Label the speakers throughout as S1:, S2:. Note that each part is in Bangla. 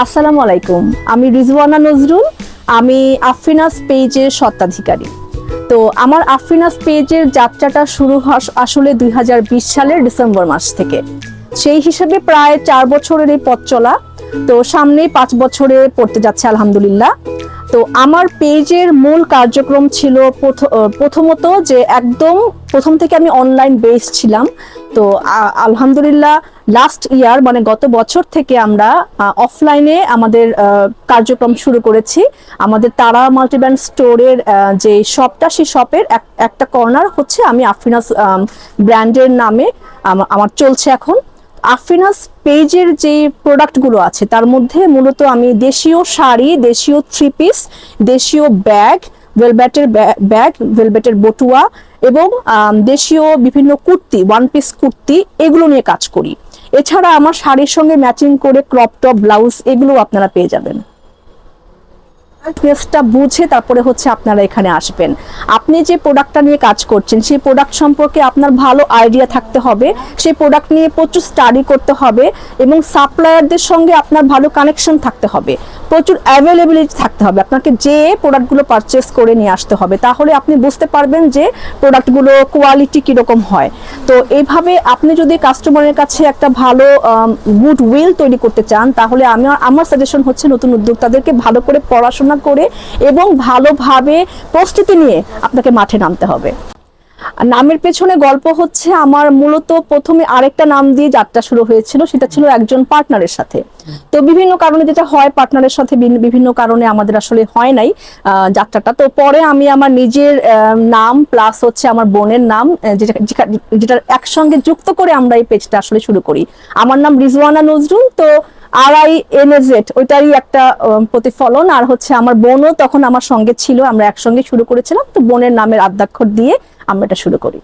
S1: আসসালামু আলাইকুম। আমি রিজওয়ানা নজরুল। আমি আফরিনাস পেজের স্বত্বাধিকারী। তো আমার আফরিনাস পেজের যাত্রাটা শুরু আসলে 2020 সালের ডিসেম্বর মাস থেকে। সেই হিসেবে প্রায় 4 বছরের এই পথ চলা। তো সামনেই 5 বছরে পড়তে যাচ্ছে আলহামদুলিল্লাহ। তো আমার পেজের মূল কার্যক্রম ছিল প্রথমত যে একদম প্রথম থেকে আমি অনলাইন বেসড ছিলাম। তো আলহামদুলিল্লাহ লাস্ট ইয়ার মানে গত বছর থেকে আমরা অফলাইনে আমাদের কার্যক্রম শুরু করেছি। আমাদের তারা মাল্টিব্র্যান্ড স্টোরের যে শপটা, সেই শপের একটা কর্নার হচ্ছে আমি আফরিনাস ব্র্যান্ডের নামে আমার চলছে এখন। আফরিনাস পেজের যে প্রোডাক্টগুলো আছে তার মধ্যে মূলত আমি দেশীয় শাড়ি, দেশীয় থ্রি পিস, দেশীয় ব্যাগ, ভেলভেটের বটুয়া এবং দেশীয় বিভিন্ন কুর্তি, ওয়ান পিস কুর্তি, এগুলো নিয়ে কাজ করি। এছাড়া আমার শাড়ির সঙ্গে ম্যাচিং করে ক্রপ টপ, ব্লাউজ, এগুলো আপনারা পেয়ে যাবেন। টেস্টটা বুঝে তারপরে হচ্ছে আপনারা এখানে আসবেন। আপনি যে প্রোডাক্টটা নিয়ে কাজ করছেন সেই প্রোডাক্ট সম্পর্কে আপনার ভালো আইডিয়া থাকতে হবে, সেই প্রোডাক্ট নিয়ে প্রচুর স্টাডি করতে হবে এবং সাপ্লায়ারদের সঙ্গে আপনার ভালো কানেকশন থাকতে হবে, প্রচুর অ্যাভেলেবিলিটি থাকতে হবে। আপনাকে যে প্রোডাক্টগুলো পারচেস করে নিয়ে আসতে হবে, তাহলে আপনি বুঝতে পারবেন যে প্রোডাক্টগুলো কোয়ালিটি কীরকম হয়। তো এইভাবে আপনি যদি কাস্টমারের কাছে একটা ভালো গুড উইল তৈরি করতে চান, তাহলে আমার সাজেশন হচ্ছে নতুন উদ্যোক্তাদেরকে ভালো করে পড়াশোনা করে এবং ভালোভাবে প্রস্তুতি নিয়ে আপনাকে মাঠে নামতে হবে। নামের পেছনে গল্প হচ্ছে, আমার মূলত প্রথমে আরেকটা নাম দিয়ে যাত্রা শুরু হয়েছিল, সেটা ছিল একজন পার্টনারের সাথে। তো বিভিন্ন কারণে যেটা হয়, পার্টনারের সাথে বিভিন্ন কারণে আমাদের আসলে হয় নাই যাত্রাটা। তো পরে আমি আমার নিজের নাম প্লাস হচ্ছে আমার বোনের নাম, যেটা একসঙ্গে যুক্ত করে আমরা এই পেজটা আসলে শুরু করি। আমার নাম রিজওয়ানা নজরুল। তো RINAZ ওইটারই একটা প্রতিফলন। আর হচ্ছে আমার বোনও তখন আমার সঙ্গে ছিল, আমরা একসঙ্গে শুরু করেছিলাম। তো বোনের নামের আদ্যাক্ষর দিয়ে আমরা এটা শুরু করি।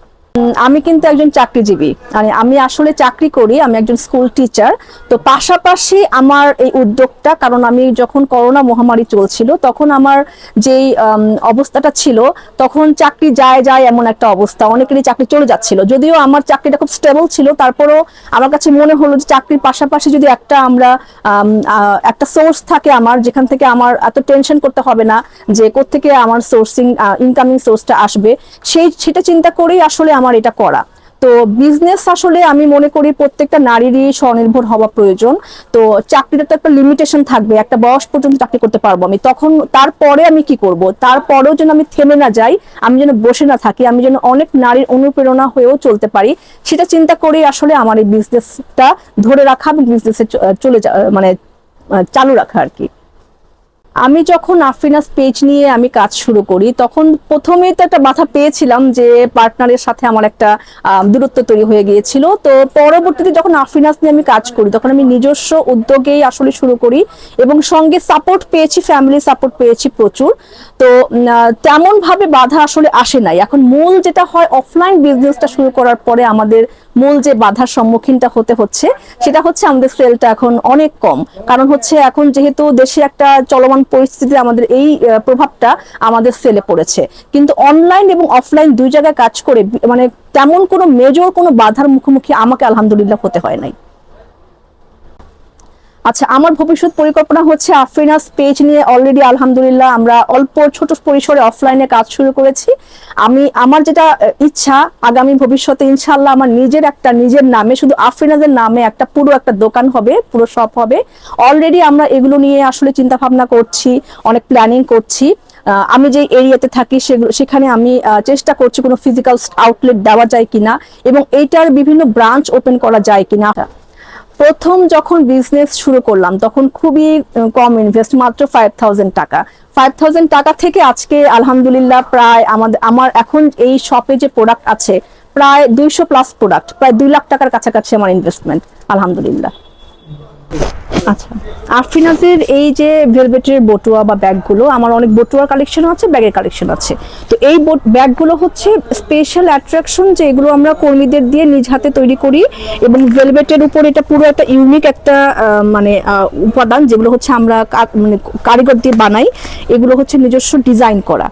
S1: আমি কিন্তু একজন চাকরিজীবী, মানে আমি আসলে চাকরি করি, আমি একজন স্কুল টিচার। তো পাশাপাশি আমার এই উদ্যোগটা, কারণ আমি যখন করোনা মহামারী চলছিল তখন আমার যেই অবস্থাটা ছিল, তখন চাকরি যায় এমন একটা অবস্থা, অনেকেরই চাকরি চলে যাচ্ছিল। যদিও আমার চাকরিটা খুব স্টেবল ছিল, তারপরও আমার কাছে মনে হলো যে চাকরির পাশাপাশি যদি একটা সোর্স থাকে আমার, যেখান থেকে আমার এত টেনশন করতে হবে না যে কোত্থেকে আমার ইনকামিং সোর্সটা আসবে, সেটা চিন্তা করেই আসলে আমার এটা করা। তো বিজনেস আসলে আমি মনে করি প্রত্যেকটা নারীরই স্বনির্ভর হওয়া প্রয়োজন। তো চাকরিটা তো একটা লিমিটেশন থাকবে, একটা বয়স পর্যন্ত চাকরি করতে পারবো আমি, তখন তারপরে আমি কি করব, তারপরেও যেন আমি থেমে না যাই, আমি যেন বসে না থাকি, আমি যেন অনেক নারীর অনুপ্রেরণা হয়েও চলতে পারি, সেটা চিন্তা করেই আসলে আমার এই বিজনেসটা ধরে রাখা, বিজনেসে মানে চালু রাখা আর কি। আমি যখন আফরিনাস পেজ নিয়ে আমি কাজ শুরু করি, তখন প্রথমে তো একটা বাধা পেয়েছিলাম যে পার্টনারের সাথে আমার একটা দূরত্ব তৈরি হয়ে গিয়েছিল। তো পরবর্তীতে যখন আফরিনাস নিয়ে আমি কাজ করি, তখন আমি নিজস্ব উদ্যোগেই আসলে শুরু করি এবং সঙ্গে সাপোর্ট পেয়েছি, ফ্যামিলি সাপোর্ট পেয়েছি প্রচুর। তো তেমন ভাবে বাধা আসলে আসে নাই। এখন মূল যেটা হয়, অফলাইন বিজনেসটা শুরু করার পরে আমাদের মূল যে বাধার সম্মুখীনটা হতে হচ্ছে, সেটা হচ্ছে আমাদের সেলটা এখন অনেক কম। কারণ হচ্ছে এখন যেহেতু দেশে একটা চলমান পরিস্থিতি, আমাদের এই প্রভাবটা আমাদের সেলে পড়েছে। কিন্তু অনলাইন এবং অফলাইন দুই জায়গায় কাজ করে মানে তেমন কোনো মেজর কোনো বাধার মুখোমুখি আমাকে আলহামদুলিল্লাহ হতে হয় নাই। আচ্ছা, আমার ভবিষ্যৎ পরিকল্পনা হচ্ছে আফরিনাস পেজ নিয়ে অলরেডি আলহামদুলিল্লাহ আমরা অল্প ছোট পরিসরে অফলাইনে কাজ শুরু করেছি। আমার যেটা ইচ্ছা, আগামী ভবিষ্যতে ইনশাআল্লাহ আমার নিজের নামে, শুধু আফরিনাজের নামে পুরো একটা দোকান হবে, পুরো শপ হবে। অলরেডি আমরা এগুলো নিয়ে আসলে চিন্তা ভাবনা করছি, অনেক প্ল্যানিং করছি। আমি যে এরিয়াতে থাকি সেখানে আমি চেষ্টা করছি কোনো ফিজিক্যাল আউটলেট দেওয়া যায় কিনা এবং এইটার বিভিন্ন ব্রাঞ্চ ওপেন করা যায় কিনা। প্রথম যখন বিজনেস শুরু করলাম তখন খুবই কম ইনভেস্ট, মাত্র 5,000 টাকা। 5,000 টাকা থেকে আজকে আলহামদুলিল্লাহ প্রায় আমার এখন এই শপে যে প্রোডাক্ট আছে প্রায় 200+ প্রোডাক্ট, প্রায় 2 লাখ টাকার কাছাকাছি আমার ইনভেস্টমেন্ট আলহামদুলিল্লাহ। আচ্ছা, আফরিনাজের এই যে ভেলভেটের বটুয়া বা ব্যাগগুলো, আমার অনেক বটুয়ার কালেকশন আছে, ব্যাগের কালেকশন আছে। তো এই ব্যাগগুলো হচ্ছে স্পেশাল অ্যাট্রাকশন, যে এগুলো আমরা কর্মীদের দিয়ে নিজ হাতে তৈরি করি এবং ভেলভেটের উপর এটা পুরো একটা ইউনিক একটা মানে উপাদান, যেগুলো হচ্ছে আমরা মানে কারিগর দিয়ে বানাই। এগুলো হচ্ছে নিজস্ব ডিজাইন করা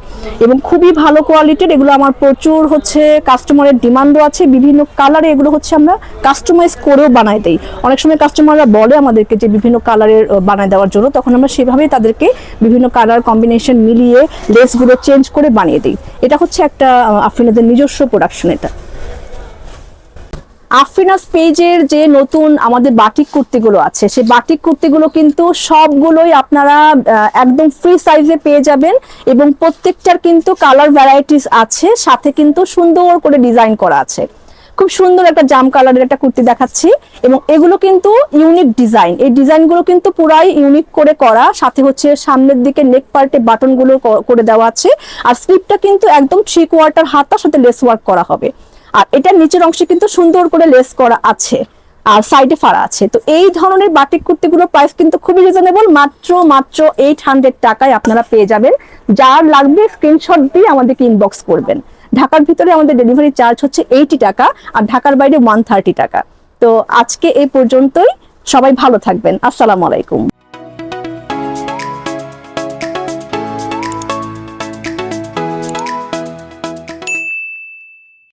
S1: এবং খুবই ভালো কোয়ালিটির। এগুলো আমার প্রচুর হচ্ছে কাস্টমারের ডিমান্ডও আছে, বিভিন্ন কালারে এগুলো হচ্ছে আমরা কাস্টমাইজ করেও বানাই দেই। অনেক সময় কাস্টমাররা বলে আমাদেরকে যে বিভিন্ন কালারের বানায় দেওয়ার জন্য, তখন আমরা সেভাবেই তাদেরকে বিভিন্ন কালার কম্বিনেশন মিলিয়ে লেসগুলো চেঞ্জ করে বানিয়ে দিই। এটা হচ্ছে একটা আফরিনাজের নিজস্ব প্রোডাকশন। এটা আফরিনাজ পেজের যে নতুন আমাদের বাটিক কুর্তিগুলো আছে, সেই বাটিক কুর্তিগুলো কিন্তু সবগুলোই আপনারা একদম ফ্রি সাইজে পেয়ে যাবেন, এবং প্রত্যেকটার কিন্তু কালার ভ্যারাইটিস আছে, সাথে কিন্তু সুন্দর করে ডিজাইন করা আছে। খুব সুন্দর একটা জাম কালারের একটা কুর্তি দেখাচ্ছি, এবং এগুলো কিন্তু ইউনিক ডিজাইন। এই ডিজাইনগুলো কিন্তু পুরাই ইউনিক করে করা, সাথে হচ্ছে সামনের দিকে নেক পার্টে বাটনগুলো করে দেওয়া আছে, আর স্লিপটা কিন্তু একদম 3/4 হাতার সাথে লেস ওয়ার্ক করা হবে। আর এটার নিচের অংশে কিন্তু সুন্দর করে লেস করা আছে, আর সাইডে ফাড়া আছে। তো এই ধরনের বাটিক কুর্তিগুলোর প্রাইস কিন্তু খুবই রিজনেবল, মাত্র 800 টাকায় আপনারা পেয়ে যাবেন। যার লাগবে স্ক্রিনশট দিয়ে আমাদেরকে ইনবক্স করবেন। ঢাকার ভিতরে আমাদের ডেলিভারি চার্জ হচ্ছে 80 টাকা, আর ঢাকার বাইরে 130 টাকা। তো আজকে এই পর্যন্তই, সবাই ভালো থাকবেন। আসসালামু আলাইকুম।